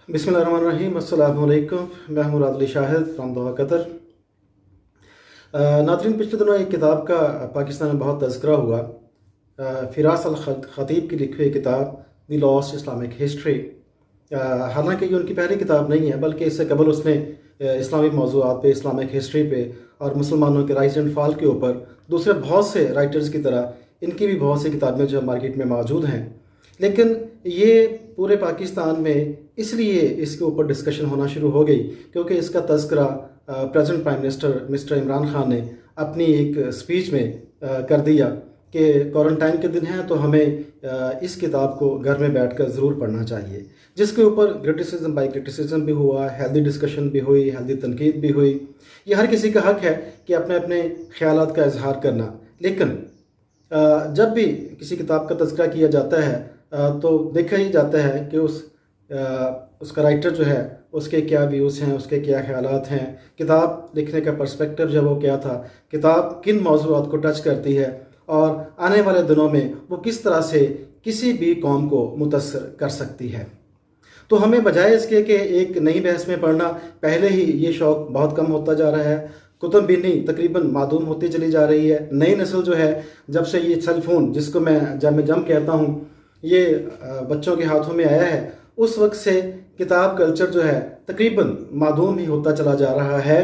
बिस्मिल्लाहिर्रहमानिर्रहीम। अस्सलामु अलैकुम। मैं हूं Murad Ali Shahid from Doha Qatar. नाज़रीन, पिछले दिनों एक किताब का पाकिस्तान में बहुत तज़किरा हुआ, फिरास अल ख़तीब की लिखी हुई किताब द लॉस्ट इस्लामिक हिस्ट्री। हालांकि ये उनकी पहली किताब नहीं है, बल्कि इससे कबल उसने इस्लामी मौज़ूआत पे, इस्लामिक हिस्ट्री पे और मुसलमानों के राइज एंड फॉल के ऊपर दूसरे बहुत से राइटर्स की तरह इनकी भी बहुत सी किताबें जो मार्केट में मौजूद हैं। लेकिन ये पूरे पाकिस्तान में इसलिए इसके ऊपर डिस्कशन होना शुरू हो गई क्योंकि इसका तज़किरा present prime minister mister Imran Khan ने अपनी एक स्पीच में कर दिया कि क्वारंटाइन के दिन हैं तो हमें इस किताब को घर में बैठकर ज़रूर पढ़ना चाहिए, जिसके ऊपर क्रिटिसिज्म बाई क्रिटिसिज्म भी हुआ, हेल्दी डिस्कशन भी हुई, हेल्दी तनकीद भी हुई। ये हर किसी का हक़ है कि अपने अपने ख़यालात का इजहार करना, लेकिन जब भी किसी किताब का तज़किरा किया जाता है तो देखा ही जाता है कि उसका राइटर जो है उसके क्या व्यूज़ हैं, उसके क्या ख़यालात हैं, किताब लिखने का पर्सपेक्टिव जो वो क्या था, किताब किन मौज़ूआत को टच करती है और आने वाले दिनों में वो किस तरह से किसी भी कौम को मुतासर कर सकती है। तो हमें बजाय इसके कि एक नई बहस में पढ़ना, पहले ही ये शौक़ बहुत कम होता जा रहा है, कुतुब बीनी तकरीबन मादूम होती चली जा रही है। नई नस्ल जो है, जब से ये सेल फ़ोन जिसको मैं जम कहता हूँ ये बच्चों के हाथों में आया है, उस वक्त से किताब कल्चर जो है तकरीबन मादूम ही होता चला जा रहा है।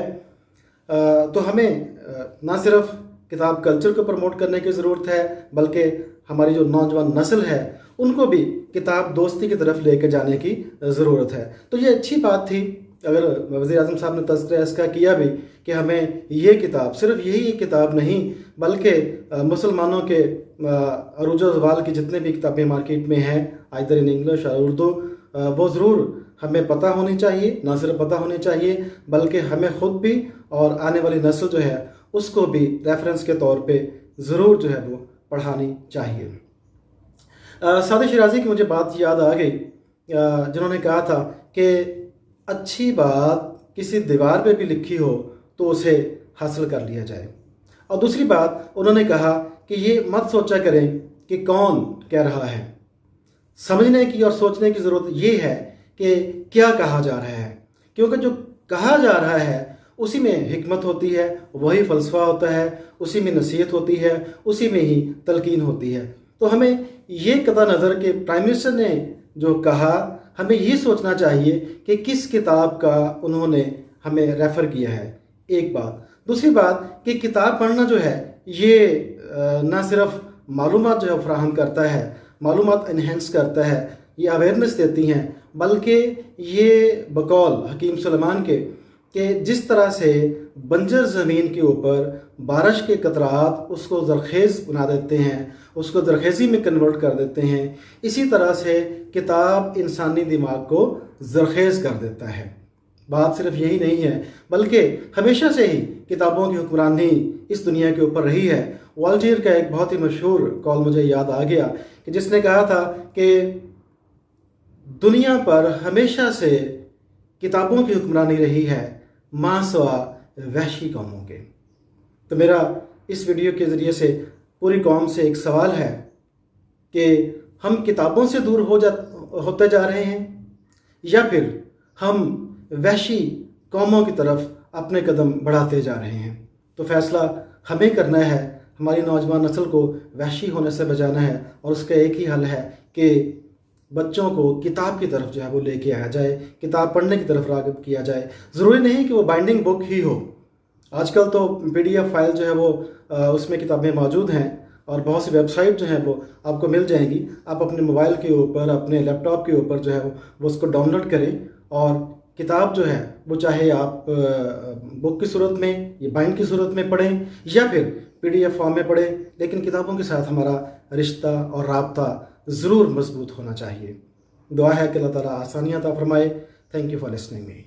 तो हमें ना सिर्फ किताब कल्चर को प्रमोट करने की ज़रूरत है, बल्कि हमारी जो नौजवान नस्ल है उनको भी किताब दोस्ती की तरफ लेकर जाने की ज़रूरत है। तो ये अच्छी बात थी अगर वज़ीर-ए-आज़म साहब ने तज़किरा इसका किया भी कि हमें ये किताब, सिर्फ यही एक किताब नहीं बल्कि मुसलमानों के अरूज ज़वाल की जितने भी किताबें मार्केट में हैं आइदर इन इंग्लिश और उर्दू, वो ज़रूर हमें पता होनी चाहिए। ना सिर्फ पता होनी चाहिए बल्कि हमें ख़ुद भी और आने वाली नस्ल जो है उसको भी रेफरेंस के तौर पे ज़रूर जो है वो पढ़ानी चाहिए। सादिक शिराज़ी की मुझे बात याद आ गई जिन्होंने कहा था कि अच्छी बात किसी दीवार पे भी लिखी हो तो उसे हासिल कर लिया जाए। और दूसरी बात उन्होंने कहा कि ये मत सोचा करें कि कौन कह रहा है, समझने की और सोचने की ज़रूरत ये है कि क्या कहा जा रहा है, क्योंकि जो कहा जा रहा है उसी में हिकमत होती है, वही फ़लसफ़ा होता है, उसी में नसीहत होती है, उसी में ही तलकीन होती है। तो हमें ये कदा नज़र के प्राइम मिनिस्टर ने जो कहा, हमें ये सोचना चाहिए कि किस किताब का उन्होंने हमें रेफ़र किया है, एक बात। दूसरी बात कि किताब पढ़ना जो है ये ना सिर्फ मालूमात जो है फ़राहम करता है, मालूमात इन्हेंस करता है, ये अवेयरनेस देती हैं, बल्कि ये बकौल हकीम सुलेमान के कि जिस तरह से बंजर ज़मीन के ऊपर बारिश के कतरात उसको ज़रखेज़ बना देते हैं, उसको ज़रखेज़ी में कन्वर्ट कर देते हैं, इसी तरह से किताब इंसानी दिमाग को ज़रखेज़ कर देता है। बात सिर्फ यही नहीं है बल्कि हमेशा से ही किताबों की हुक्मरानी इस दुनिया के ऊपर रही है। वॉल्टेयर का एक बहुत ही मशहूर कॉल मुझे याद आ गया कि जिसने कहा था कि दुनिया पर हमेशा से किताबों की हुक्मरानी रही है माँ सवा वहशी कौमों के। तो मेरा इस वीडियो के ज़रिए से पूरी कौम से एक सवाल है कि हम किताबों से दूर होते जा रहे हैं या फिर हम वहशी कौमों की तरफ अपने कदम बढ़ाते जा रहे हैं। तो फ़ैसला हमें करना है, हमारी नौजवान नस्ल को वहशी होने से बचाना है और उसका एक ही हल है कि बच्चों को किताब की तरफ जो है वो लेके आया जाए, किताब पढ़ने की तरफ राग़िब किया जाए। ज़रूरी नहीं कि वो बाइंडिंग बुक ही हो, आजकल तो PDF फाइल जो है वो उसमें किताबें मौजूद हैं और बहुत सी वेबसाइट जो हैं वो आपको मिल जाएंगी। आप अपने मोबाइल के ऊपर, अपने लैपटॉप के ऊपर जो है वो उसको डाउनलोड करें और किताब जो है वो चाहे आप बुक की सूरत में या बाइंड की सूरत में पढ़ें या फिर PDF फॉर्म में पढ़ें, लेकिन किताबों के साथ हमारा रिश्ता और राब्ता ज़रूर मजबूत होना चाहिए। दुआ है कि अल्लाह ताला आसानियाँ अता फरमाए। Thank you for listening me.